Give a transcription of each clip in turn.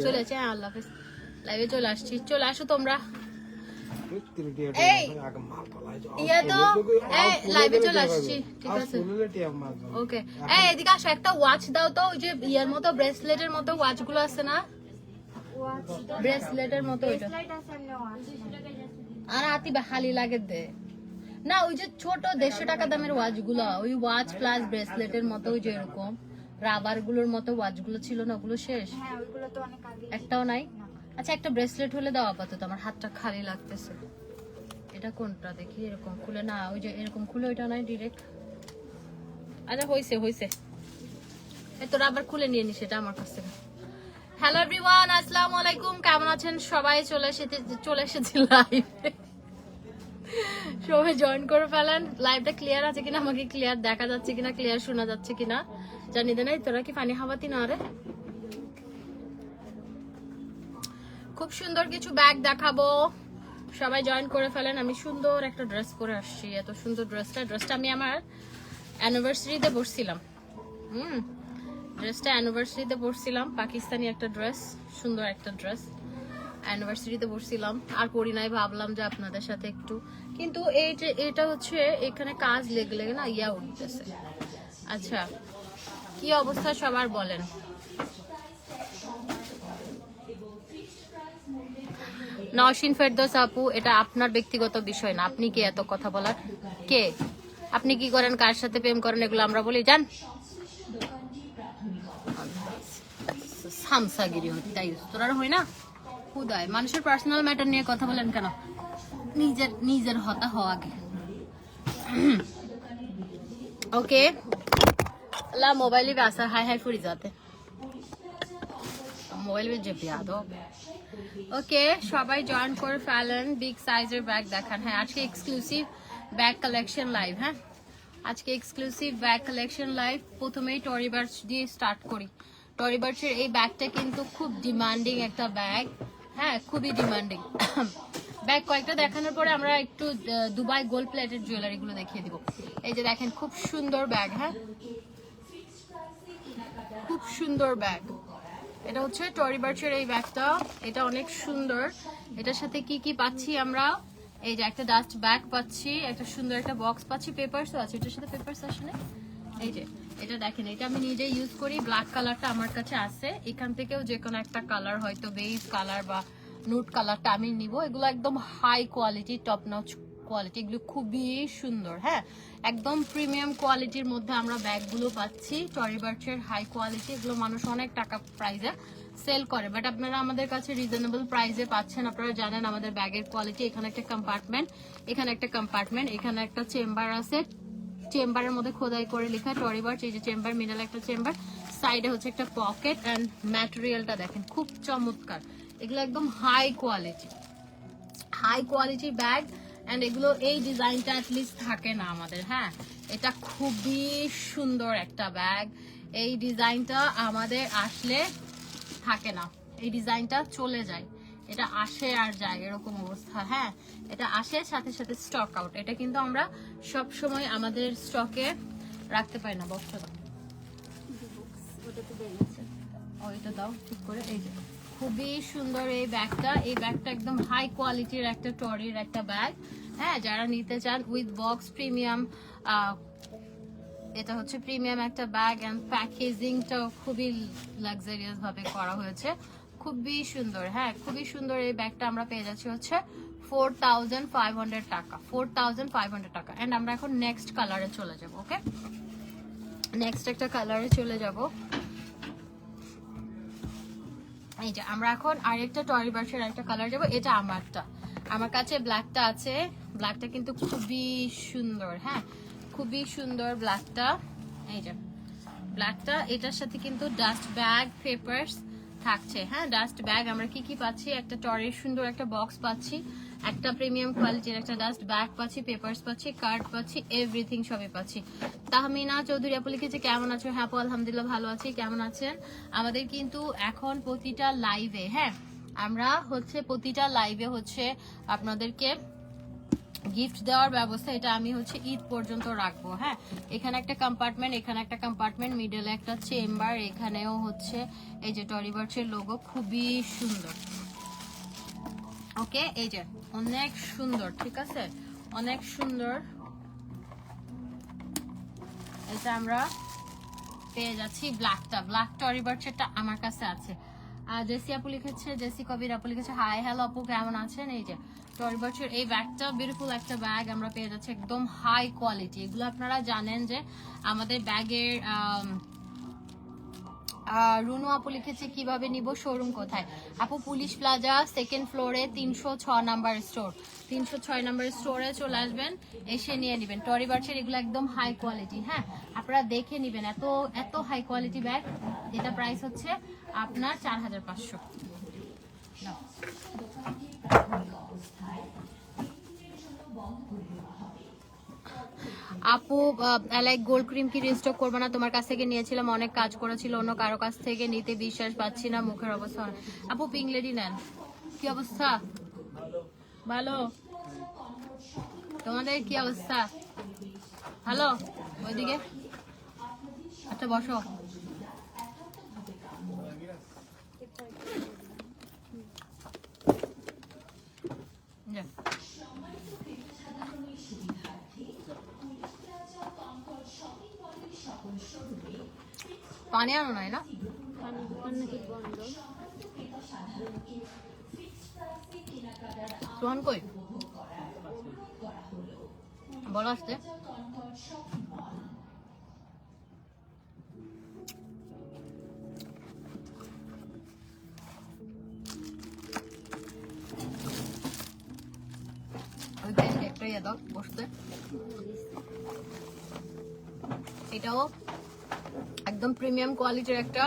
চলেছে। আল্লাহ হাফেজ, লাইভে চলে আসছি, চলে আসো তোমরা। লাইভে চলে আসছি, ঠিক আছে ওকে। এদিকে আসো, একটা ওয়াচ দাও তো, ওই যে ইয়ার মতো ব্রেসলেটের মতো ওয়াচ গুলো আছে না, ব্রেসলেটের মতো ওইটা। আর আতি হালি লাগে দে না, ওই যে ছোট 150 টাকা দামের ওয়াচ গুলো, ওই ওয়াচ প্লাস ব্রেসলেটের মতো, ওই যে এরকম রাবার গুলোর মতো ওয়াচ গুলো ছিল না, ওগুলো শেষ, একটাও নাই। আচ্ছা একটা ব্রেসলেট হলে দাও আপাতত, আমার হাতটা খালি লাগতেছে। এটা কোনটা দেখি, এরকম খুলে না, ওই যে এরকম খুলে ওইটা নাই ডাইরেক্ট। আচ্ছা হইছে হইছে, এই তো রাবার খুলে নিয়ে নি সেটা আমার কাছ থেকে। হ্যালো এভরিওয়ান, আসসালামু আলাইকুম, কেমন আছেন সবাই? চলে এসেছি লাইভে, সবাই জয়েন করে ফেলেন। লাইভটা ক্লিয়ার আছে কিনা, আমাকে ক্লিয়ার দেখা যাচ্ছে কিনা, ক্লিয়ার শোনা যাচ্ছে কিনা জানি দে নাই। তোরা কি পানি হাওয়াতি না রে? খুব সুন্দর কিছু ব্যাগ দেখাবো, সবাই জয়েন করে ফেলেন। আমি সুন্দর একটা ড্রেস পরে আসছি, এত সুন্দর ড্রেসটা আমি আমার অ্যানিভার্সারিতে পরছিলাম। ড্রেসটা অ্যানিভার্সারিতে পরছিলাম, পাকিস্তানি একটা ড্রেস, সুন্দর একটা ড্রেস, অ্যানিভার্সারিতে পরছিলাম। আর পরি নাই, ভাবলাম যে আপনাদের সাথে একটু, কিন্তু এই যে এটা হচ্ছে এখানে কাজ লেগে না ইয়া উঠতেছে। আচ্ছা কি অবস্থা সবার বলেন? নওশিন ফেরদৌস আপু, এটা আপনার ব্যক্তিগত বিষয় না, আপনি কি এত কথা বলার কে? আপনি কি করেন, কার সাথে প্রেম করেন, এগুলো আমরা বলি জান। সামসাগিরি হতে তাই তোরা হয় না, খুদায় মানুষের পার্সোনাল ম্যাটার নিয়ে কথা বলেন কেন? নিজের হতা হওয়া আগে। ওকে ला मोबाइल भी आसा हाय हाय फुरी जाते মোবাইল যে বিয়াদব। ওকে সবাই জয়েন করে ফেলেন, বিগ সাইজের ব্যাগ দেখান। হ্যাঁ আজকে এক্সক্লুসিভ ব্যাগ কালেকশন লাইভ, হ্যাঁ আজকে এক্সক্লুসিভ ব্যাগ কালেকশন লাইভ। প্রথমেই টরি বার্চ দিয়ে স্টার্ট করি। টরি বার্চের এই ব্যাগটা কিন্তু খুব ডিমান্ডিং একটা ব্যাগ, হ্যাঁ খুবই ডিমান্ডিং ব্যাগ। কয়েকটা দেখানোর পরে আমরা একটু দুবাই গোল্ড প্লেটেড জুয়েলারি গুলো দেখিয়ে দিব। এই যে দেখেন খুব সুন্দর ব্যাগ, হ্যাঁ খুব সুন্দর ব্যাগ। এটা হচ্ছে টরি বার্চের এই ব্যাগটা, এটা অনেক সুন্দর। এটার সাথে কি কি পাচ্ছি আমরা? এই যে একটা ডাস্ট ব্যাগ পাচ্ছি, একটা সুন্দর একটা বক্স পাচ্ছি, পেপারসও আছে এটার সাথে, পেপারস আসলে এই যে এটা দেখেন, এটা আমি নিজে ইউজ করি, ব্ল্যাক কালারটা আমার কাছে আছে। এখান থেকেও যে কোনো একটা কালার, হয়তো বেজ কালার বা নুট কালারটা আমি নিব। এগুলো একদম high quality, top notch quality, এগুলো খুবই সুন্দর, হ্যাঁ একদম প্রিমিয়াম কোয়ালিটির মধ্যে আমরা ব্যাগগুলো পাচ্ছি। টরি বার্চের হাই কোয়ালিটি, এগুলো মানুষ অনেক টাকা প্রাইসে সেল করে, বাট আপনারা আমাদের কাছে রিজনেবল প্রাইসে পাচ্ছেন। আপনারা জানেন আমাদের ব্যাগের কোয়ালিটি। এখানে একটা কম্পার্টমেন্ট, এখানে একটা কম্পার্টমেন্ট, এখানে একটা চেম্বার আছে, চেম্বারের মধ্যে খোদাই করে লেখা টরি বার্চ। এই যে চেম্বার, মিডল একটা চেম্বার, সাইডে হচ্ছে একটা পকেট, অ্যান্ড ম্যাটেরিয়ালটা দেখেন খুব চমৎকার। এগুলো একদম হাই কোয়ালিটি ব্যাগ, এন্ড এগুলো এই ডিজাইনটা অ্যাটলিস্ট থাকে না আমাদের, হ্যাঁ এটা খুবই সুন্দর একটা ব্যাগ। এই ডিজাইনটা আমাদের আসলে থাকে না, এই ডিজাইনটা চলে যায়, এটা আসে আর যায় এরকম অবস্থা, হ্যাঁ এটা আসে সাথে সাথে স্টক আউট। এটা কিন্তু আমরা সব সময় আমাদের স্টকে রাখতে পারি না। বক্সটা দাও, ওইটা দাও ঠিক করে। এই যে খুবই সুন্দর এই ব্যাগটা, এই ব্যাগটা একদম হাই কোয়ালিটির একটা টরির একটা ব্যাগ, হ্যাঁ যারা নিতে চান উইথ বক্স প্রিমিয়াম, এটা হচ্ছে প্রিমিয়াম একটা ব্যাগ, এন্ড প্যাকেজিংটাও খুবই লাক্সারিয়াস ভাবে করা হয়েছে, খুবই সুন্দর, হ্যাঁ খুবই সুন্দর। এই ব্যাগটা আমরা পেয়ে যাচ্ছি হচ্ছে 4500 টাকা, 4500 টাকা। এন্ড আমরা এখন নেক্সট কালারে চলে যাব। ওকে নেক্সট একটা কালারে চলে যাব। এই যে আমরা এখন আরেকটা টরি বার্চের আরেকটা কালার যাবো। এটা আমার কাছে ব্ল্যাকটা আছে, ব্ল্যাকটা কিন্তু খুবই সুন্দর, হ্যাঁ খুবই সুন্দর ব্ল্যাকটা। এই যে ব্ল্যাকটা, এটার সাথে কিন্তু ডাস্ট ব্যাগ পেপারস থাকছে, হ্যাঁ ডাস্ট ব্যাগ আমরা কি কি পাচ্ছি, একটা টরির সুন্দর একটা বক্স পাচ্ছি, একটা প্রিমিয়াম কোয়ালিটির একটা ডাস্ট ব্যাগ পাচ্ছি, পেপারস পাচ্ছি, কার্ড পাচ্ছি, এভরিথিং সবই পাচ্ছি। তাহমিনা চৌধুরী আপু লিখেছে কেমন আছো? হ্যাঁ আপু আলহামদুলিল্লাহ ভালো আছি, কেমন আছেন? আমাদের কিন্তু এখন প্রতিটা লাইভে, হ্যাঁ আমরা হচ্ছে প্রতিটা লাইভে হচ্ছে আপনাদেরকে গিফট দেওয়ার ব্যবস্থা, এটা আমি হচ্ছে ঈদ পর্যন্ত রাখবো। হ্যাঁ, এখানে একটা কম্পার্টমেন্ট, এখানে একটা কম্পার্টমেন্ট, মিডলে একটা চেম্বার, এখানেও হচ্ছে এই যে টরি বার্ডসের লোগো, খুবই সুন্দর। ওকে, এই যে অনেক সুন্দর, ঠিক আছে, অনেক সুন্দর। এটা আমরা পেয়ে যাচ্ছি ব্ল্যাকটা, ব্ল্যাক টরি বার্ডসেরটা আমার কাছে আছে। জেসি আপু লিখেছে, জেসি কবির আপু লিখেছে হাই হ্যালো আপু কেমন আছেন। এই যে টরি বার্ডসের এই ব্যাগটা, বিউটিফুল একটা ব্যাগ আমরা পেয়ে যাচ্ছি, একদম হাই কোয়ালিটি। এগুলো আপনারা জানেন যে আমাদের ব্যাগের রুনু আপু লিখেছে কিভাবে নিব, শোরুম কোথায়। আপু পুলিশ প্লাজা 2nd ফ্লোরে 306 নাম্বার স্টোর, 306 নাম্বার স্টোরে চলে আসবেন, এসে নিয়ে নেবেন। টরি বার্ডসের এগুলো একদম হাই কোয়ালিটি। হ্যাঁ, আপনারা দেখে নেবেন, এত এত হাই কোয়ালিটি ব্যাগ। এটা প্রাইস হচ্ছে আপনার 4500। আপু লাইক গোল্ড ক্রিম কি রিস্টক করবো না? তোমার কাছ থেকে নিয়েছিলাম, অনেক কাজ করেছিল, অন্য কারো কাছ থেকে নিতে বিশ্বাস পাচ্ছি না, মুখের অবস্থা। আপু পিঙ্ক লেডি নেন, কি অবস্থা? ভালো, তোমাদের কি অবস্থা? হ্যালো, ওইদিকে আচ্ছা বসো। পানি আনো নাই না? সোহান কই? বলো আসতে। একটাই দাও বসতে। এটাও একদম প্রিমিয়াম কোয়ালিটির একটা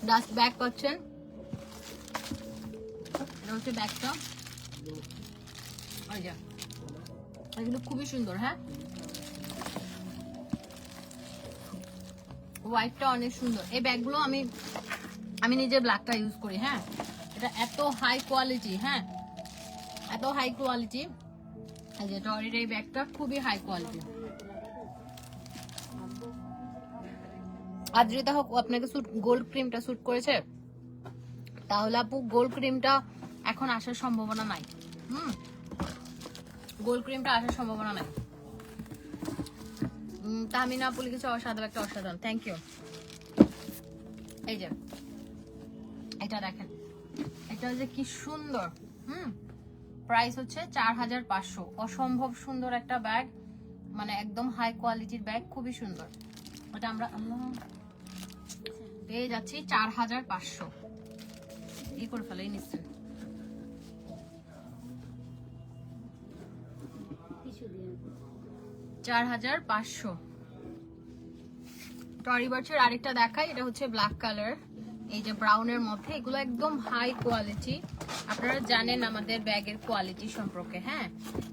ডাস্ট ব্যাগ পাচ্ছেন। এটা হচ্ছে ব্যাগটা, এগুলো খুবই সুন্দর। হ্যাঁ, হোয়াইটটা অনেক সুন্দর। এই ব্যাগগুলো আমি নিজে ব্ল্যাকটা ইউজ করি। হ্যাঁ, এটা এত হাই কোয়ালিটি। হ্যাঁ, এত হাই কোয়ালিটি। এই যে টরির এই ব্যাগটা খুবই হাই কোয়ালিটি। আদ্রিতা হোক, আপনাকে গোল্ড ক্রিমটা স্যুট করেছে? তাহলে আপু গোল্ড ক্রিমটা এখন আসার সম্ভাবনা নাই। গোল্ড ক্রিমটা আসার সম্ভাবনা নাই। তাহমিনা আপু লিখেছে অসাধারণ, একটা অসাধারণ, থ্যাংক ইউ। এই যে এটা দেখেন, এটা যে কি সুন্দর। প্রাইস হচ্ছে 4500। অসম্ভব সুন্দর একটা ব্যাগ, মানে একদম হাই কোয়ালিটির ব্যাগ, খুবই সুন্দর। এটা আমরা পেয়ে যাচ্ছি 4500। ই করে ফেলে নিশ্চয়। টরি বার্ডসের আরেকটা দেখাই, এটা হচ্ছে ব্ল্যাক কালার, এই যে ব্রাউনের মধ্যে। এগুলো একদম হাই কোয়ালিটি, আপনারা জানেন আমাদের ব্যাগের কোয়ালিটি সম্পর্কে। হ্যাঁ,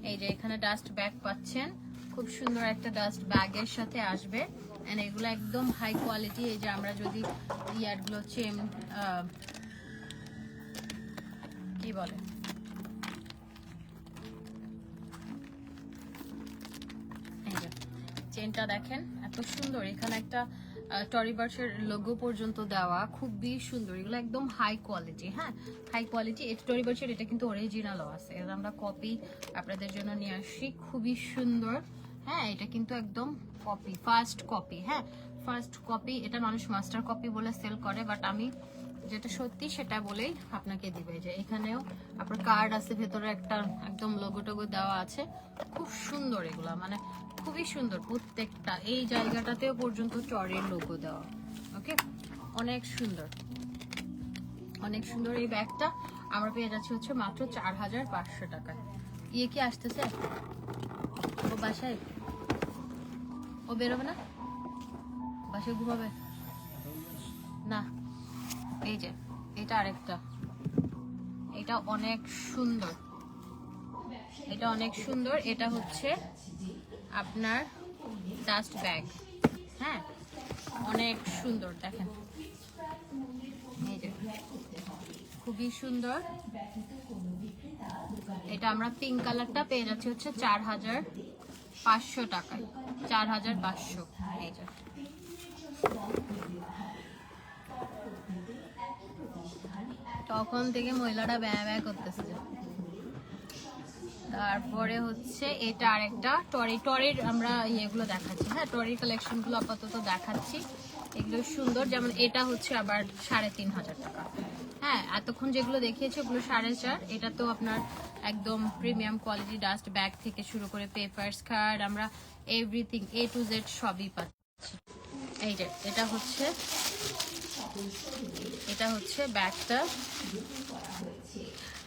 এই যে এখানে ডাস্ট ব্যাগ পাচ্ছেন, খুব সুন্দর একটা ডাস্ট ব্যাগের সাথে আসবে। এন্ড এগুলো একদম হাই কোয়ালিটি। এই যে আমরা যদি ইয়ারগুলো হচ্ছে কি বলে, চেনটা দেখেন এত সুন্দর, এখানে একটা টরি বার্ডসের লোগো পর্যন্ত দেওয়া, খুবই সুন্দর। এগুলো একদম হাই কোয়ালিটি। হ্যাঁ, হাই কোয়ালিটি। টরি বার্ডসের এটা কিন্তু অরিজিনালও আছে, এটা আমরা কপি আপনাদের জন্য নিয়ে আসি, খুবই সুন্দর। হ্যাঁ, এটা কিন্তু একদম কপি, ফার্স্ট কপি। হ্যাঁ, ফার্স্ট কপি। এটা মানুষ মাস্টার কপি বলে সেল করে, বাট আমি যেটা সত্যি সেটা বলেই আপনাকে দিবে। যে এখানেও আপনার কার্ড আছে, ভেতরে একটা একদম লোগো টোগো দেওয়া আছে, খুব সুন্দর। এগুলা মানে খুবই সুন্দর প্রত্যেকটা। এই জায়গাটাতেও পর্যন্ত টরের লোগো দেওয়া। ওকে, অনেক সুন্দর, অনেক সুন্দর। এই ব্যাগটা আমরা পেয়ে যাচ্ছি হচ্ছে মাত্র 4500 টাকায়। ইয়ে কি আসতেছে? ও বাসায়, ও বেরোবে না, বাসায় ঘুমাবে না। এই যে এটা আরেকটা, এটা অনেক সুন্দর, এটা অনেক সুন্দর। এটা হচ্ছে আপনার ডাস্ট ব্যাগ। হ্যাঁ, অনেক সুন্দর, দেখেন এই যে খুবই সুন্দর। এটা আমরা পিঙ্ক কালারটা পেয়ে যাচ্ছি হচ্ছে 4500 টাকায়, 4500। এই যে তখন থেকে মহিলাটা ব্যয় ব্যয় করতেছে। তারপরে হচ্ছে এটা আরেকটা টরির আমরা ইয়েগুলো দেখাচ্ছি, হ্যাঁ টরির কালেকশনগুলো আপাতত দেখাচ্ছি। এগুলো সুন্দর, যেমন এটা হচ্ছে আবার 3500 টাকা। হ্যাঁ এতক্ষণ যেগুলো দেখিয়েছি ওগুলো 4.5। এটা তো আপনার একদম প্রিমিয়াম কোয়ালিটি, ডাস্ট ব্যাগ থেকে শুরু করে পেপার কার্ড, আমরা এভরিথিং A to Z সবই পাচ্ছি। এই যে এটা হচ্ছে ব্যাগটা।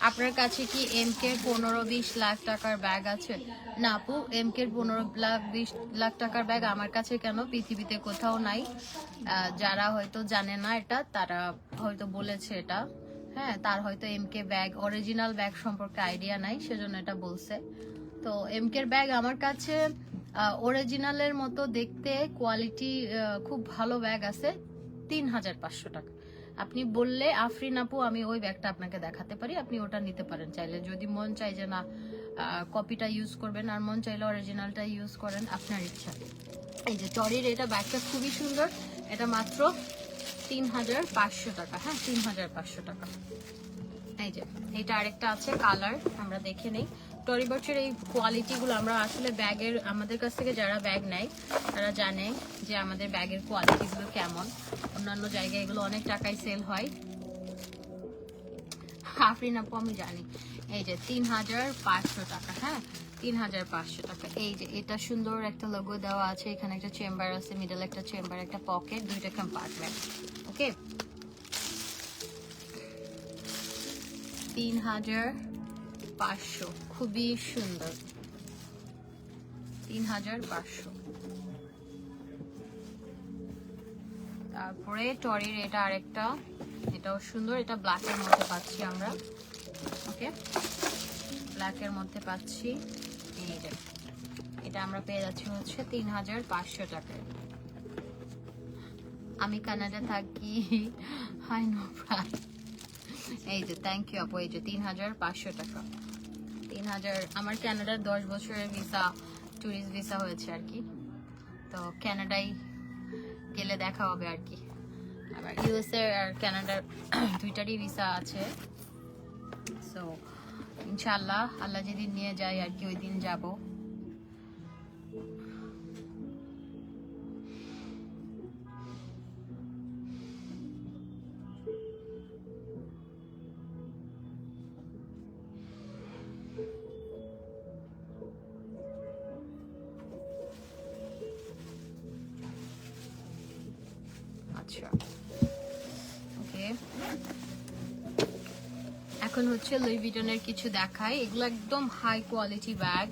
আপনার কাছে কি MK 15-20 লাখ টাকার ব্যাগ আছে? না আপু, MK 15-20 লাখ টাকার ব্যাগ আমার কাছে কেন, পৃথিবীতে কোথাও নাই। যারা হয়তো জানে না এটা তারা হয়তো বলেছে এটা, হ্যাঁ তার হয়তো MK ব্যাগ অরিজিনাল ব্যাগ সম্পর্কে আইডিয়া নাই, সেজন্য এটা বলছে। তো MK ব্যাগ আমার কাছে অরিজিনালের মতো দেখতে, কোয়ালিটি খুব ভালো ব্যাগ আছে 3500 টাকা। আপনি বললে আফরিন আপু আমি ওই ব্যাগটা আপনাকে দেখাতে পারি, আপনি ওটা নিতে পারেন চাইলে, যদি মন চাই যে না কপিটা ইউজ করবেন আর মন চাইলে অরিজিনালটা ইউজ করেন, আপনার ইচ্ছা। এই যে টরির এটা ব্যাগটা খুবই সুন্দর, এটা মাত্র 3500 টাকা। হ্যাঁ 3500 টাকা। এই যে এটা আরেকটা আছে কালার, আমরা দেখে নেই। টরি বার্চের এই কোয়ালিটিগুলো আমরা আসলে ব্যাগের, আমাদের কাছ থেকে যারা ব্যাগ নেয় তারা জানে যে আমাদের ব্যাগের কোয়ালিটিগুলো কেমন। অন্যান্য জায়গায় এগুলো অনেক টাকায় সেল হয়, আফরিন আপু আমি জানি। এই যে 3500 টাকা। হ্যাঁ 3500 টাকা। এই যে এটা সুন্দর একটা লোগো দেওয়া আছে, এখানে একটা চেম্বার আছে, মিডল একটা চেম্বার, একটা পকেট, দুইটা কম্পার্টমেন্ট। ওকে 3500, খুবই সুন্দর 3500। তারপরে টরির এটা আরেকটা, এটাও সুন্দর, এটা ব্ল্যাকের মধ্যে পাচ্ছি আমরা। ওকে ব্ল্যাকের মধ্যে পাচ্ছি। এই যে এটা আমরা পেয়ে যাচ্ছি হচ্ছে 3500 টাকায়। আমি কানাডা থাকি, হাই নো প্রাইস। এই যে থ্যাংক ইউ আপু। এই যে 3500 টাকা। 3000, আমার কানাডার 10 বছরের ভিসা, ট্যুরিস্ট ভিসা হয়েছে আর কি, তো কানাডায় গেলে দেখা হবে আর কি। আবার USA আর কানাডার দুইটারই ভিসা আছে, সো ইনশাআল্লাহ আল্লাহ যেদিন নিয়ে যায় আর কি ওই দিন যাব। আচ্ছা ওকে, এখন হচ্ছে লুই ভিটনের কিছু দেখাই। এগুলো একদম হাই কোয়ালিটি ব্যাগ,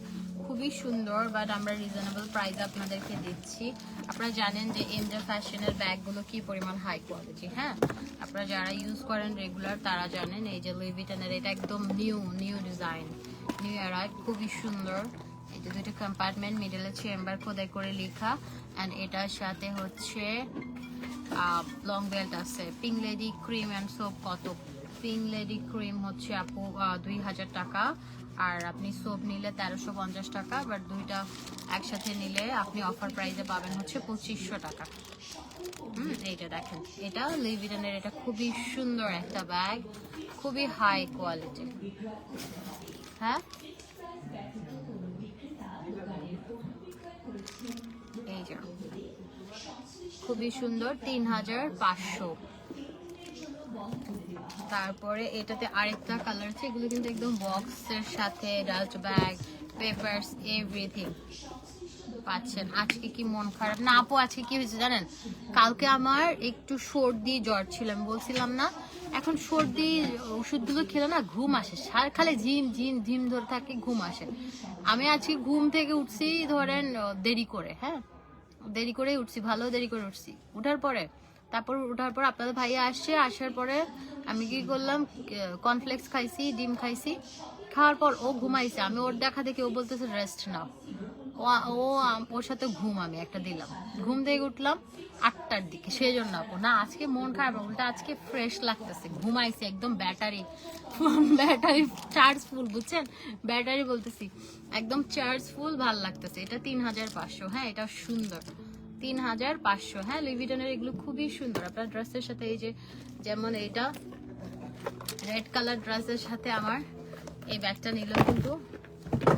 খুবই সুন্দর, বাট আমরা রিজনেবল প্রাইসে আপনাদেরকে দিচ্ছি। আপনারা জানেন যে MJ ফ্যাশনের ব্যাগগুলো কি পরিমাণ হাই কোয়ালিটি। হ্যাঁ আপনারা যারা ইউজ করেন রেগুলার তারা জানেন। এই যে লুই ভিটনের এটা একদম নিউ ডিজাইন, নিউ এরা, খুবই সুন্দর। এই যে দুটো কম্পার্টমেন্ট, মিডলে চেম্বার খোদাই করে লেখা, অ্যান্ড এটার সাথে হচ্ছে লং বেল্ট আছে। Pink lady cream and soap কত? পিঙ্ক লেডি ক্রিম হচ্ছে আপু 2000 টাকা, আর আপনি সোপ নিলে 1350 টাকা, বাট দুইটা একসাথে নিলে আপনি অফার প্রাইসে পাবেন হচ্ছে 2500 টাকা। এইটা দেখেন, এটা লুই ভিটনের, এটা খুবই সুন্দর একটা ব্যাগ, খুবই হাই কোয়ালিটি। হ্যাঁ এই যে খুবই সুন্দর 3500। তারপরে এটাতে আরেকটা কালার আছে, এগুলো কিন্তু একদম বক্সের সাথে ডাস্ট ব্যাগ, পেপারস, এভরিথিং পাচ্ছেন। আজকে কি মন খারাপ না আপু? আজকে কি হয়েছে জানেন, কালকে আমার একটু সর্দি জ্বর ছিল, আমি বলছিলাম না। এখন সর্দি ওষুধগুলো খেলে না ঘুম আসে, খালি ঝিম ধরে থাকে, ঘুম আসে। আমি আজকে ঘুম থেকে উঠছি ধরেন দেরি করে, হ্যাঁ দেরি করেই উঠছি, ভালো দেরি করে উঠছি। উঠার পর আপনাদের ভাইয়া আসছে, আসার পরে আমি কি করলাম, কর্নফ্লেক্স খাইছি, ডিম খাইছি, খাওয়ার পর ও ঘুমাইছে। আমি ওর দেখা দেখি ও বলতেছে রেস্ট নাও, ও ওর সাথে ঘুম আমি একটা দিলাম, ঘুম থেকে উঠলাম 8টার দিকে, সেই জন্য আপু না আজকে মন খারাপ, উল্টা আজকে ফ্রেশ লাগতেছে, ঘুমাইছি একদম ব্যাটারি ব্যাটারি চার্জ ফুল, বুঝছেন, ব্যাটারি বলতেছি একদম চার্জ ফুল, ভাল লাগতেছে। এটা 3500, হ্যাঁ এটা সুন্দর, 3500, হ্যাঁ লুই ভিটনের এগুলো খুবই সুন্দর আপনার ড্রেসের সাথে। এই যে যেমন এইটা রেড কালার ড্রেসের সাথে আমার এই ব্যাগটা নিলেও কিন্তু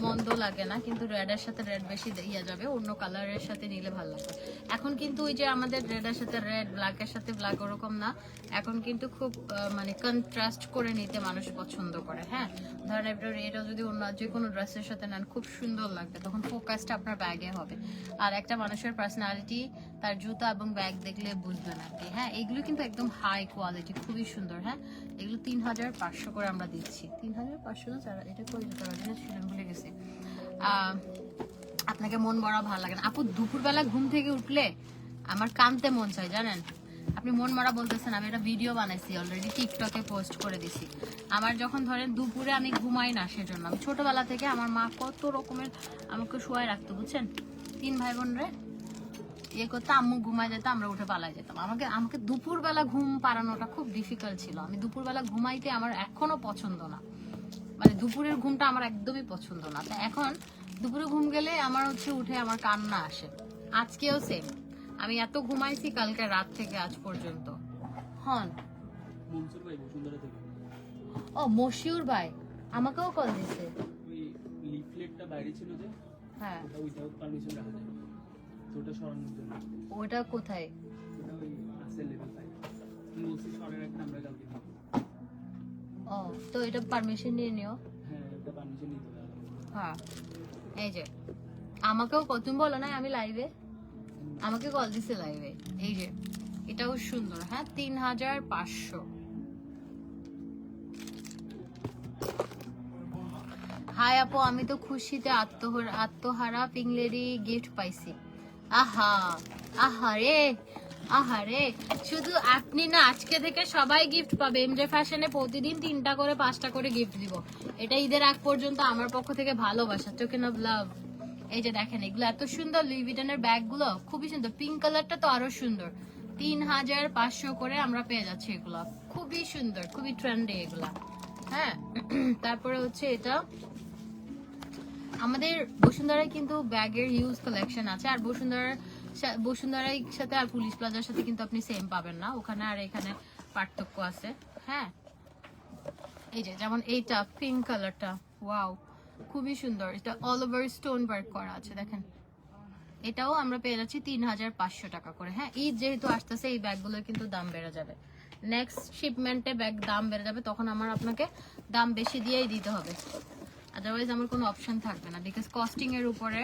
মন্দ লাগে না, কিন্তু রেডের সাথে রেড বেশি ইয়া যাবে, অন্য কালারের সাথে নিলে ভালো লাগবে। এখন কিন্তু ওই যে আমাদের রেডের সাথে রেড, ব্ল্যাকের সাথে ব্ল্যাক ওরকম না, এখন কিন্তু খুব মানে কন্ট্রাস্ট করে নিতে মানুষ পছন্দ করে। হ্যাঁ ধরেন আপনার এটা যদি অন্য যে কোনো ড্রেসের সাথে নেন খুব সুন্দর লাগবে, তখন ফোকাসটা আপনার ব্যাগে হবে। আর একটা মানুষের পার্সোনালিটি তার জুতা এবং ব্যাগ দেখলে বুঝবেন আর কি। হ্যাঁ এগুলো কিন্তু একদম হাই কোয়ালিটি, খুবই সুন্দর। হ্যাঁ এগুলো 3500 করে আমরা দিচ্ছি, 3500 না যারা এটা করে দিতে পারবেন ছিলেন ভুলে গেছি। আপনাকে মন বড় ভালো লাগে না আপু, দুপুরবেলা ঘুম থেকে উঠলে আমার কাঁদতে মন চায় জানেন। আপনি মন মরা বলতেছেন, আমি একটা ভিডিও বানাইছি অলরেডি, টিকটকে পোস্ট করে দিছি। আমার যখন ধরেন দুপুরে আমি ঘুমাই না, সেজন্য আমি ছোটবেলা থেকে আমার মা কত রকমের আমাকে শোয়াই রাখতো, বুঝছেন, 3 ভাই বোন রে ইয়ে করতে, আম্মু ঘুমায় যেত, আমরা উঠে পালাই যেতাম। আমাকে দুপুরবেলা ঘুম পাড়ানোটা খুব ডিফিকাল্ট ছিল। আমি দুপুরবেলা ঘুমাইতে আমার এখনো পছন্দ না, মানে দুপুরের ঘুমটা আমার একদমই পছন্দ না। তো এখন দুপুরে ঘুম গেলে আমার হচ্ছে উঠে আমার কান্না আসে। আজকেও সেম, আমি এত ঘুমাইছি কালকে রাত থেকে আজ পর্যন্ত। হন ও মশিউর ভাই আমাকেও কল দিছে, ওই লিফলেটটা বাইরে ছিল যে, হ্যাঁ উইদাউট পারমিশন রাখা যায় না, তো ওটা সরানোর জন্য। ওটা কোথায়? ওটা ওই আছে লেভেল 5 তুমি বলছি সরাই রাখতে, আমরা কালকে দিব। ও তো এটা পারমিশন নিয়ে নিও। হ্যাঁ এটা পারমিশন নিতে হবে। হ্যাঁ এই যে আমাকেও তুমি বলো না আমি লাইভে, আমাকে কল দিছে লাইভে। এই যে এটাও সুন্দর, হ্যাঁ 3500। হাই আপু, আমি তো খুশিতে আত্মহারা পিংলেরি গিফট পাইছি। আহা আহারে আহারে, শুধু আপনি না, আজকে থেকে সবাই গিফট পাবে। এমজে ফ্যাশনে প্রতিদিন 3টা করে 5টা করে গিফট দিব। এটা ঈদের আগ পর্যন্ত আমার পক্ষ থেকে ভালোবাসা, টোকেন অফ লাভ। এই যে দেখেন এগুলো এত সুন্দর, লুই ভিটনের ব্যাগ গুলো খুবই সুন্দর, পিঙ্ক কালারটা তো আরো সুন্দর। 3500 করে আমরা পেয়ে যাচ্ছি এগুলো, খুবই সুন্দর, খুবই ট্রেন্ডি এগুলা। হ্যাঁ তারপরে হচ্ছে এটা আমাদের বসুন্ধরায় কিন্তু ব্যাগের হিউজ কালেকশন আছে। আর বসুন্ধরার সাথে আর পুলিশ প্লাজার সাথে কিন্তু আপনি সেম পাবেন না, ওখানে আর এখানে পার্থক্য আছে। হ্যাঁ এই যে যেমন এইটা পিঙ্ক কালারটা, ওয়াও খুবই সুন্দর, এটা অল ওভার স্টোন ওয়ার্ক করা আছে দেখেন। এটাও আমরা পেয়ে যাচ্ছি 3500 টাকা করে। হ্যাঁ ঈদ যেহেতু আসতেছে, এই ব্যাগগুলোর কিন্তু দাম বেড়ে যাবে, নেক্সট শিপমেন্টে ব্যাগ দাম বেড়ে যাবে, তখন আপনাকে দাম বেশি দিয়েই দিতে হবে, আদারওয়াইজ আমার কোনো অপশন থাকবে না, বিকজ কস্টিং এর উপরে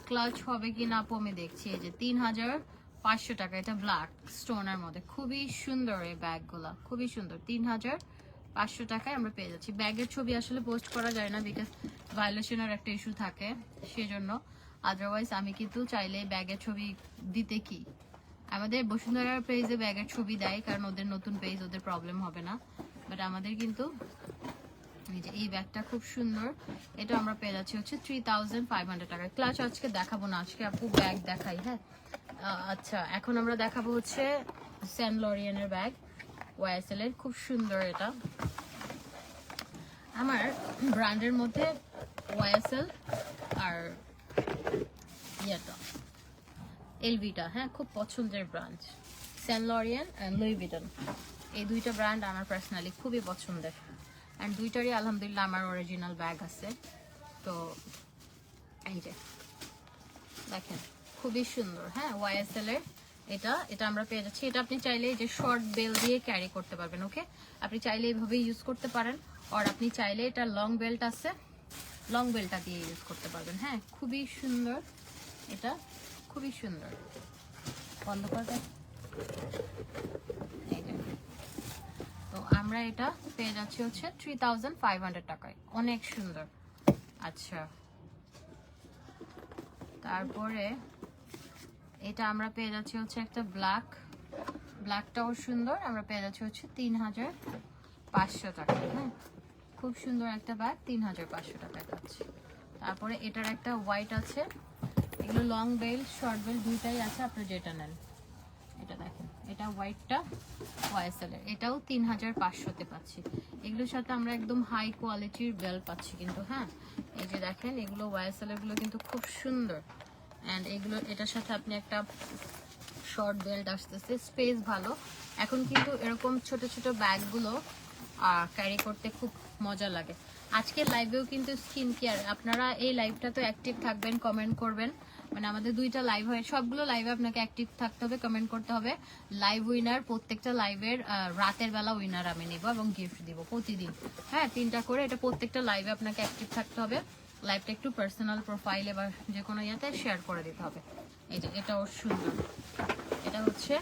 ক্লাচ হবে কি না আপু আমি দেখছি। এই যে 3500 টাকা, এটা ব্ল্যাক স্টোনের মধ্যে, খুবই সুন্দর এই ব্যাগগুলা, খুবই সুন্দর। 3500 টাকায় আমরা পেয়ে যাচ্ছি। ব্যাগের ছবি আসলে পোস্ট করা যায় না, বিকজ ভায়োলেশনের একটা ইস্যু থাকে, সেজন্য। আদারওয়াইজ আমি কিন্তু চাইলে ব্যাগের ছবি দিতে, কি আমাদের বসুন্ধরার পেজে ব্যাগের ছবি দেয়, কারণ ওদের নতুন পেজ, ওদের প্রবলেম হবে না। বাট আমাদের কিন্তু এই ব্যাগটা খুব সুন্দর, এটা আমরা পেয়ে যাচ্ছি হচ্ছে 3500 টাকা। ক্লাচ আজকে দেখাবো না, আজকে আপু ব্যাগ দেখাই। হ্যাঁ আচ্ছা এখন আমরা দেখাবো হচ্ছে সেন্ট লরিয়ানের ব্যাগ, ওয়াইএসএল এর, খুব সুন্দর। এটা আমার ব্র্যান্ডের মধ্যে ওয়াইএসএল আর ইয়েটা এলভিটা, হ্যাঁ খুব পছন্দের brand, Saint Laurent and Louis Vuitton, এই দুইটা ব্র্যান্ড আমার পার্সোনালি খুবই পছন্দের। অ্যান্ড দুইটারই আলহামদুলিল্লাহ আমার অরিজিনাল ব্যাগ আছে। তো এই যে দেখেন খুবই সুন্দর, হ্যাঁ ওয়াইএসএল এর এটা আমরা পেয়ে যাচ্ছি। এটা আপনি চাইলে এই যে শর্ট বেল দিয়ে ক্যারি করতে পারবেন, ওকে আপনি চাইলে এইভাবে ইউজ করতে পারেন, আর আপনি চাইলে এটা লং বেল্ট আছে, লং বেল্টটা দিয়ে ইউজ করতে পারবেন। হ্যাঁ খুবই সুন্দর, এটা খুবই সুন্দর। বন্ধ করবে, এই যে তো আমরা এটা পেয়ে যাচ্ছি হচ্ছে 3500 টাকায়, অনেক সুন্দর। আচ্ছা তারপরে এটা আমরা পেয়ে যাচ্ছি হচ্ছে একটা ব্ল্যাকটাও সুন্দর, আমরা পেয়ে যাচ্ছি হচ্ছে 3500 টাকা। হ্যাঁ খুব সুন্দর একটা ব্যাগ, 3500 টাকায় পাচ্ছি। তারপরে এটার একটা হোয়াইট আছে, এগুলো লং বেল শর্ট বেল দুইটাই আছে, আপনি যেটা নেন। এটা দেখেন, এটা হোয়াইটটা ওয়াইএসএল এর, এটাও 3500-তে পাচ্ছি। এগুলোর সাথে আমরা একদম হাই কোয়ালিটির বেল পাচ্ছি কিন্তু। হ্যাঁ, এই যে দেখেন এগুলো ওয়াইএসএল এরগুলো কিন্তু খুব সুন্দর। অ্যান্ড এগুলো এটার সাথে আপনি একটা শর্ট বেল্ট আসতেছে, স্পেস ভালো। এখন কিন্তু এরকম ছোট ছোট ব্যাগগুলো ক্যারি করতে খুব মজা লাগে। আজকের লাইভেও কিন্তু স্কিন কেয়ার, আপনারা এই লাইভটা তো অ্যাক্টিভ থাকবেন, কমেন্ট করবেন। মানে আমাদের দুইটা লাইভ হয়, সবগুলো লাইভে আপনাকে অ্যাক্টিভ থাকতে হবে, কমেন্ট করতে হবে। লাইভ উইনার, প্রত্যেকটা লাইভের রাতের বেলা উইনার আমি নেব এবং গিফট দিব প্রতিদিন। হ্যাঁ, 3টা করে, এটা প্রত্যেকটা লাইভে আপনাকে অ্যাক্টিভ থাকতে হবে। লাইভটা একটু পার্সোনাল প্রোফাইলে বা যে কোনো ইয়েতে শেয়ার করে দিতে হবে। এই যে এটাও সুন্দর, এটা হচ্ছে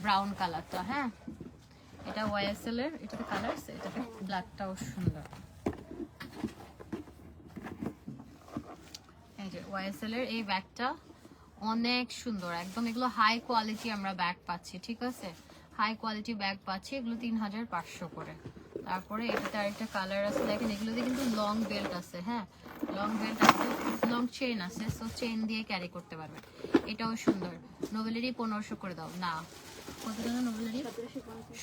ব্রাউন কালারটা। হ্যাঁ, এটা ওয়াইএসএল এর, এটাতে কালার আছে, এটাতে ব্ল্যাকটাও সুন্দর। এই যে ওয়াইএসএল এর এই ব্যাগটা অনেক সুন্দর একদম। এগুলো হাই কোয়ালিটি আমরা ব্যাগ পাচ্ছি, ঠিক আছে, হাই কোয়ালিটি ব্যাগ পাচ্ছি। এগুলো 3500 করে। তারপরে এটাতে আরেকটা কালার আছে, দেখেন এগুলোতে কিন্তু লং বেল্ট আছে। হ্যাঁ, লং বেল্ট আছে, লং চেইন আছে, সো চেইন দিয়ে ক্যারি করতে পারবে। এটাও সুন্দর। নোবেলেরই 1500 করে দাও না, কত টাকা নোবেলেরই?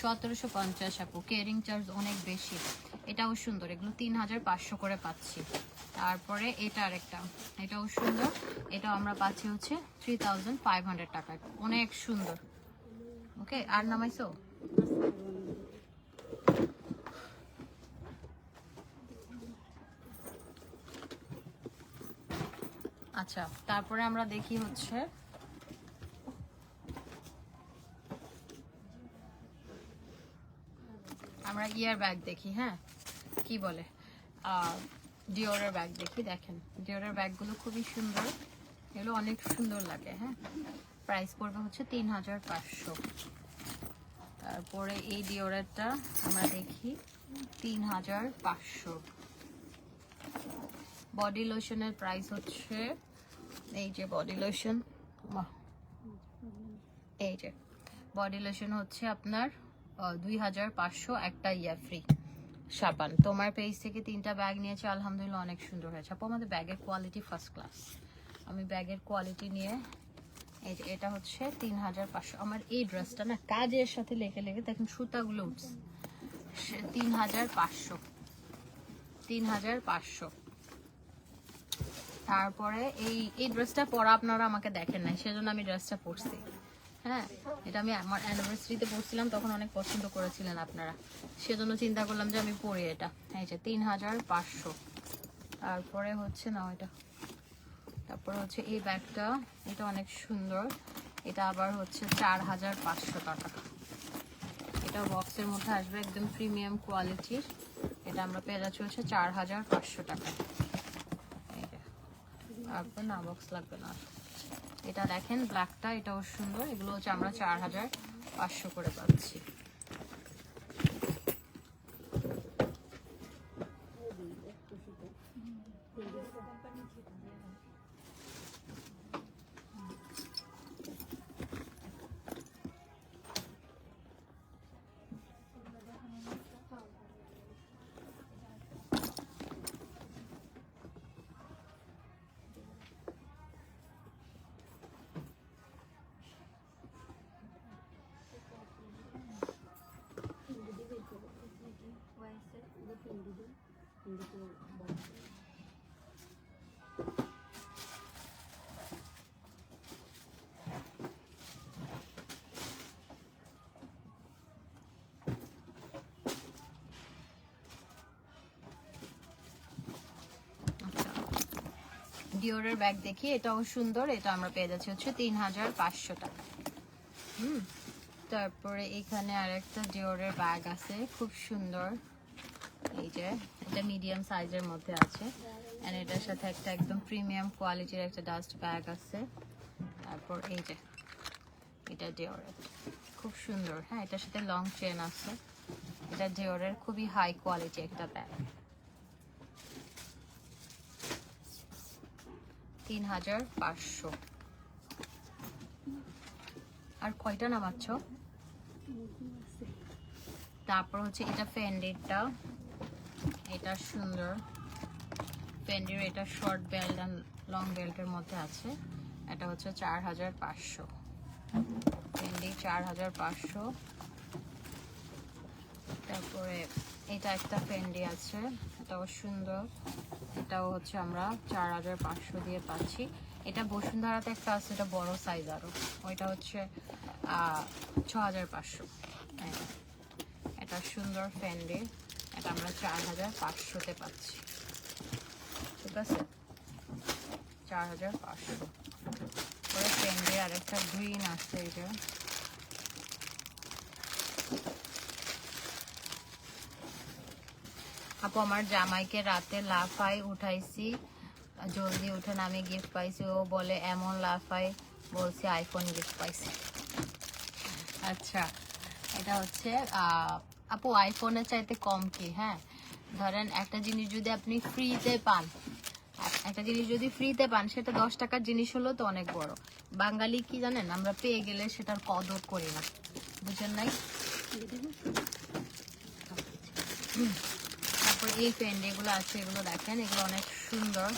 1750 আপু, কেয়ারিং চার্জ অনেক বেশি। এটাও সুন্দর, এগুলো 3500 করে পাচ্ছি। তারপরে এটা আরেকটা, এটাও সুন্দর, এটাও আমরা পাচ্ছি হচ্ছে 3500 টাকায়, অনেক সুন্দর। ওকে, আর নামাইছো? আচ্ছা, তারপরে আমরা দেখি হচ্ছে আমরা ইয়ার ব্যাগ দেখি। হ্যাঁ, কি বলে ডিওরের ব্যাগ দেখি। দেখেন ডিওরের ব্যাগগুলো খুবই সুন্দর, এগুলো অনেক সুন্দর লাগে। হ্যাঁ, প্রাইস পড়বে হচ্ছে 3500। তারপরে এই ডিওরেরটা আমরা দেখি 3500। বডি লোশনের প্রাইস হচ্ছে, এই যে বডি লোশন, এই যে বডি লোশন হচ্ছে আপনার 2500, একটা ইয়া ফ্রি। সাবান তোমার পেজ থেকে 3টা ব্যাগ নিয়েছে, আলহামদুলিল্লাহ অনেক সুন্দর হয়েছে আপু। আমাদের ব্যাগের কোয়ালিটি ফার্স্ট ক্লাস। আমি ব্যাগের কোয়ালিটি নিয়ে, এই যে এটা হচ্ছে 3500। আমার এই ড্রেসটা না কাজের সাথে লেগে লেগে দেখেন সুতাগুলো উঠছে। 3500, 3500। তারপরে এই ড্রেসটা পরা আপনারা আমাকে দেখেন নাই, সেজন্য আমি ড্রেসটা পরছি। হ্যাঁ, এটা আমি আমার অ্যানিভার্সারিতে পরছিলাম, তখন অনেক পছন্দ করেছিলেন আপনারা, সেজন্য চিন্তা করলাম যে আমি পরি এটা। এই যে 3500। তারপরে হচ্ছে না এটা, তারপরে হচ্ছে এই ব্যাগটা, এটা অনেক সুন্দর, এটা আবার হচ্ছে 4500 টাকা। এটা বক্সের মধ্যে আসবে, একদম প্রিমিয়াম কোয়ালিটির। এটা আমরা পেয়ে যাচ্ছি হচ্ছে 4500 টাকা। তারপর না বক্স লাগবে না। এটা দেখেন ব্ল্যাকটা, এটাও সুন্দর, এগুলো হচ্ছে আমরা 4500 করে পাচ্ছি। ডিওরের ব্যাগ দেখি, এটাও সুন্দর, এটা আমরা পেয়ে যাচ্ছি হচ্ছে 3500 টাকা। তারপরে এখানে আরেকটা ডিওরের ব্যাগ আছে, খুব সুন্দর। এই যে এটা মিডিয়াম সাইজের মধ্যে আছে, এন্ড এটার সাথে একটা একদম প্রিমিয়াম কোয়ালিটির একটা ডাস্ট ব্যাগ আছে। তারপর এই যে এটা ডিওরের, খুব সুন্দর। হ্যাঁ, এটার সাথে লং চেন আছে। এটা ডিওরের খুবই হাই কোয়ালিটি একটা ব্যাগ, 3500। আর কয়টা নামাচ্ছ? তারপর হচ্ছে এটা ফেন্ডিরটা, এটা সুন্দর, ফেন্ডির এটা শর্ট বেল্ট এন্ড লং বেল্টের মধ্যে আছে, এটা হচ্ছে 4500। ফেন্ডি 4500। তারপরে এটা একটা ফেন্ডি আছে, এটাও সুন্দর, এটাও হচ্ছে আমরা 4500 দিয়ে পাচ্ছি। এটা বসুন্ধরাতে একটা আছে, এটা বড় সাইজ আরো, ওইটা হচ্ছে 6500। এটা সুন্দর ফেন্ডি, এটা আমরা 4500-তে পাচ্ছি। ঠিক আছে, 4500। পরে ফেন্ডি আর একটা গ্রিন আছে, এটা আপু আমার জামাইকে রাতে লাফাই উঠাইছি, জলদি উঠেন আমি গিফট পাইছি, ও বলে এমন লাফাই, বলছি আইফোন গিফট পাইছি। আচ্ছা, এটা হচ্ছে আপু আইফোনের চাইতে কম কি? হ্যাঁ, ধরেন একটা জিনিস যদি আপনি ফ্রিতে পান, একটা জিনিস যদি ফ্রিতে পান, সেটা 10 টাকার জিনিস হলো তো অনেক বড়। বাঙালি কি জানেন, আমরা পেয়ে গেলে সেটার কদর করি না, বুঝেন নাই? তারপর এই ফ্রেন্ড এগুলো আছে, এগুলো দেখেন, এগুলো অনেক সুন্দর,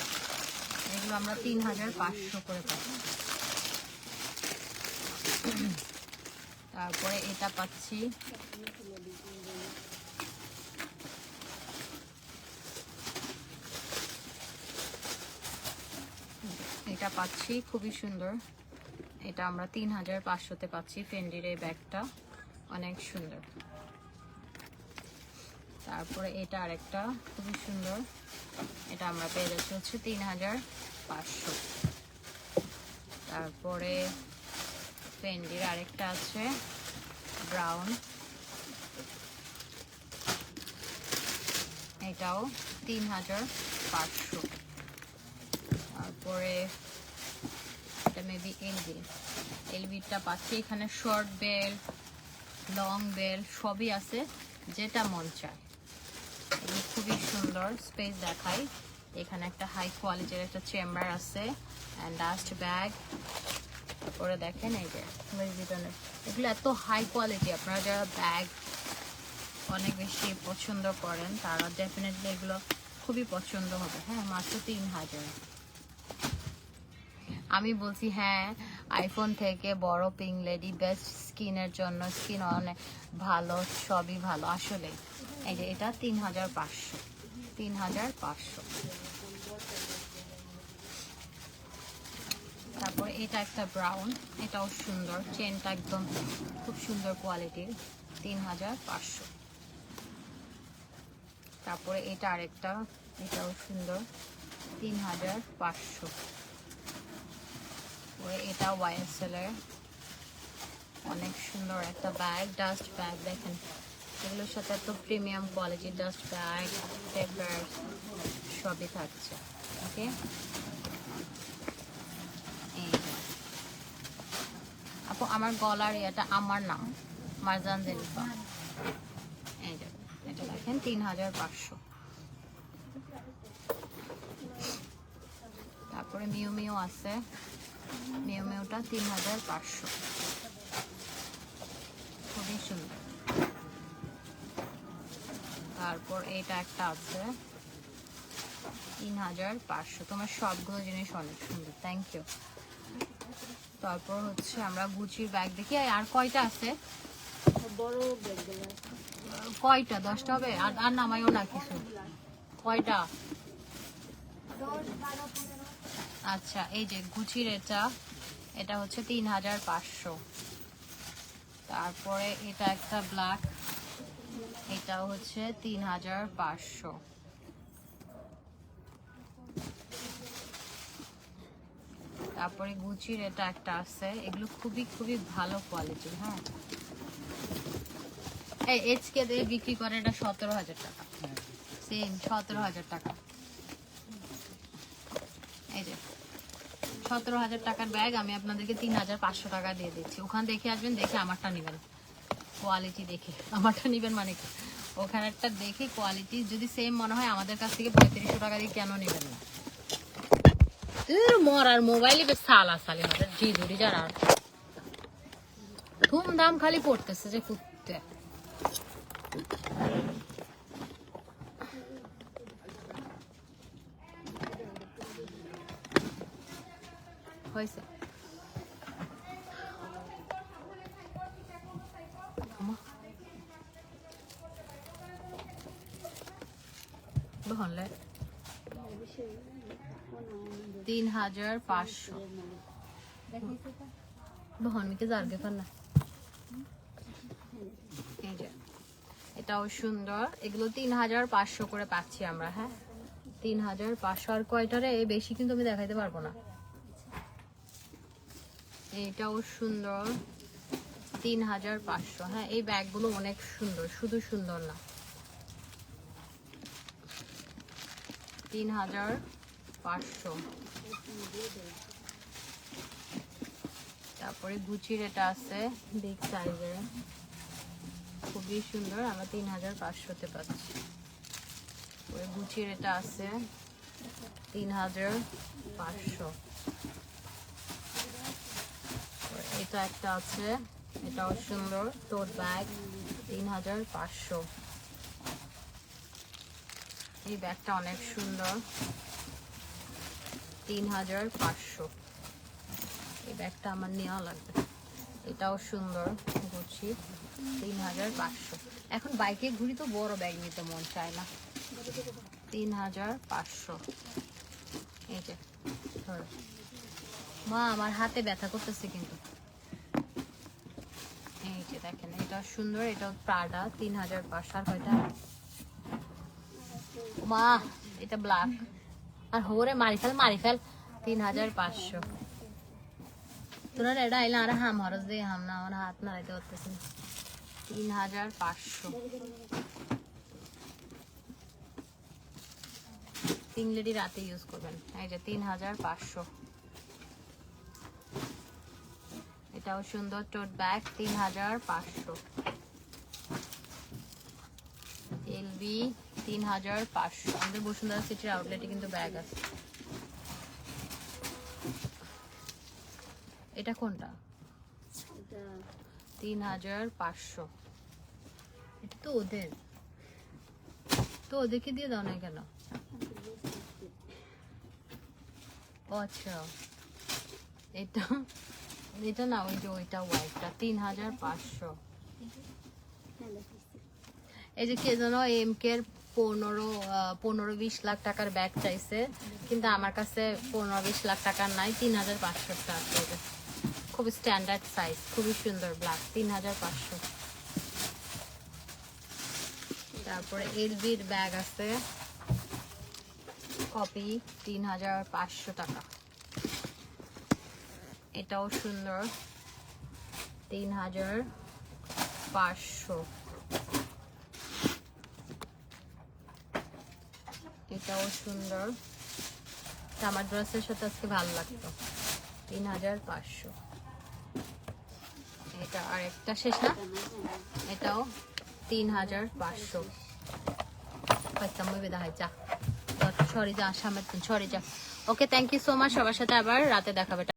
এগুলো আমরা 3500 করে পাই। তারপরে এটা পাচ্ছি, এটা পাচ্ছি খুবই সুন্দর, এটা আমরা 3500-তে পাচ্ছি। ফেন্ডির এই ব্যাগটা অনেক সুন্দর। তারপরে এটা আরেকটা খুবই সুন্দর, এটা আমরা পেয়ে যাচ্ছি হচ্ছে 3500। তারপরে ফেন্ডির আরেকটা আছে ব্রাউন, এটাও 3500। তারপরে এটা মেবি এলভিটা পাচ্ছি, এখানে শর্ট বেল্ট লং বেল্ট সবই আছে, যেটা মন চায়। এগুলো খুবই সুন্দর, স্পেস দেখাই, এখানে একটা হাই কোয়ালিটির একটা চেম্বার আছে অ্যান্ড ডাস্ট ব্যাগ। তারপরে দেখেন এই যে এগুলো এত হাই কোয়ালিটি, আপনারা যারা ব্যাগ অনেক বেশি পছন্দ করেন তারা ডেফিনেটলি এগুলো খুবই পছন্দ হবে। হ্যাঁ, মাত্র 3000। আমি বলছি হ্যাঁ, আইফোন থেকে বড় পিঙ্ক লেডি বেস্ট, স্কিনের জন্য, স্কিন অনেক ভালো, সবই ভালো আসলে। এই যে এটা 3500, 3500। তারপরে এটা একটা ব্রাউন, এটাও সুন্দর, চেনটা একদম খুব সুন্দর কোয়ালিটির, 3500। তারপরে এটা আরেকটা, এটাও সুন্দর, 3500। এটা YSL এর অনেক সুন্দর একটা ব্যাগ, ডাস্ট ব্যাগ দেখেন, এগুলোর সাথে এত premium quality dust bag, paper সবই থাকছে। ওকে, আপু আমার গলার এটা আমার নাম মারজান জেরিফা, এই যে এটা দেখেন 3500। তারপরে মিউ মিউ আছে, মিউ মিউটা 3500, খুবই সুন্দর। তারপর এটা একটা আছে 3500। তোমার সবগুলো জিনিস অনেক সুন্দর, থ্যাংক ইউ। তারপর হচ্ছে আমরা গুচির ব্যাগ দেখি, আর কয়টা আছে? বড় ব্যাগগুলো কয়টা? 10টা হবে? আর নামাইও না কিছু, কয়টা? আচ্ছা, এই যে গুচির এটা হচ্ছে 3500। তারপরে এটা একটা ব্ল্যাক, এটাও হচ্ছে 3500। তারপরে গুচির এটা একটা আছে, এগুলো খুবই খুবই ভালো কোয়ালিটির। হ্যাঁ, এই এইচকে দিয়ে বিক্রি করে এটা 17000 টাকা, সেম 17000 টাকা। এই যে 17000 টাকার ব্যাগ আমি আপনাদেরকে 3500 টাকা দিয়ে দিচ্ছি। ওখানে দেখে আসবেন, দেখে আমারটা নেবেন, কোয়ালিটি দেখে আমারটা নেবেন, মানে কি ওখানে একটা দেখে কোয়ালিটি যদি সেম মনে হয় আমাদের কাছ থেকে 3500 টাকা দিয়ে কেন নেবেন না? মরার মোবাইলে বেশ সালা সালি হবে, জি ধরি যারা ধুমধাম খালি পড়তেছে যে কুত্তে। হয়েছে। বহনলে 3500 বহন মিকে জারগে ফেলনা। এই যে এটাও সুন্দর, এগুলো 3500 করে পাচ্ছি আমরা। হ্যাঁ 3500। আর কয়টারে বেশি কিন্তু আমি দেখাইতে পারবো না। এটাও সুন্দর 3500। হ্যাঁ এই ব্যাগগুলো অনেক সুন্দর, শুধু সুন্দর না। 3500। তারপরে গুচির এটা আছে বিগ সাইজের, খুবই সুন্দর, আমরা 3500-তে পাচ্ছি। ওই গুচির এটা আছে 3500। এটা একটা আছে, এটাও সুন্দর, টোট ব্যাগ 3500। এই ব্যাগটা অনেক সুন্দর 3500। এই ব্যাগটা আমার নেওয়া লাগবে। এটাও সুন্দর গুচি 3500। এখন বাইকে ঘুরি তো বড় ব্যাগ নিতে মন চায় না। 3500। এই যে ধরো। মা আমার হাতে ব্যথা করতেছে কিন্তু। এই যে দেখেন এটা সুন্দর, এটাও প্রাডা 3500। আর কয়টা মা এটা ব্ল্যাক। আর হোরে মারি ফেল 3500। তোরা এটা আইলে আর হাম হরস দিয়ে হাম না, আমার হাত নাড়াইতে পারতেছি না। 3500। তিন লেডি রাতে ইউজ করবেন। এই যে 3500। এটাও সুন্দর টোট ব্যাগ 3500। এলবি 3500। আমাদের বসুন্ধরা সিটির আউটলেটে কিন্তু ব্যাগ আছে। এটা কোনটা? 3500। এটা তো ওদের, তো ওদেরকে দিয়ে দাও না কেন? ও আচ্ছা এটা, এটা না ওই যে ওইটা হোয়াইটটা 3500। এই যে কে যেন এমকের 15-20 লাখ টাকার ব্যাগ চাইছে, কিন্তু আমার কাছে 15-20 লাখ টাকার নাই, 3500 টাকা আছে। খুব স্ট্যান্ডার্ড সাইজ, খুবই সুন্দর ব্ল্যাক 3500। তারপরে এলবির ব্যাগ আছে কপি 3500 টাকা। এটাও সুন্দর 3500। এটাও সুন্দর, আমার ড্রেসের সাথে আজকে ভালো লাগতো। 3500। এটা আর একটা শেষ না, এটাও 3500। পয়সা মুই বেদা হয় যা সরি যা সামনে সরি যা। Okay thank you so much, সবার সাথে আবার রাতে দেখাবে।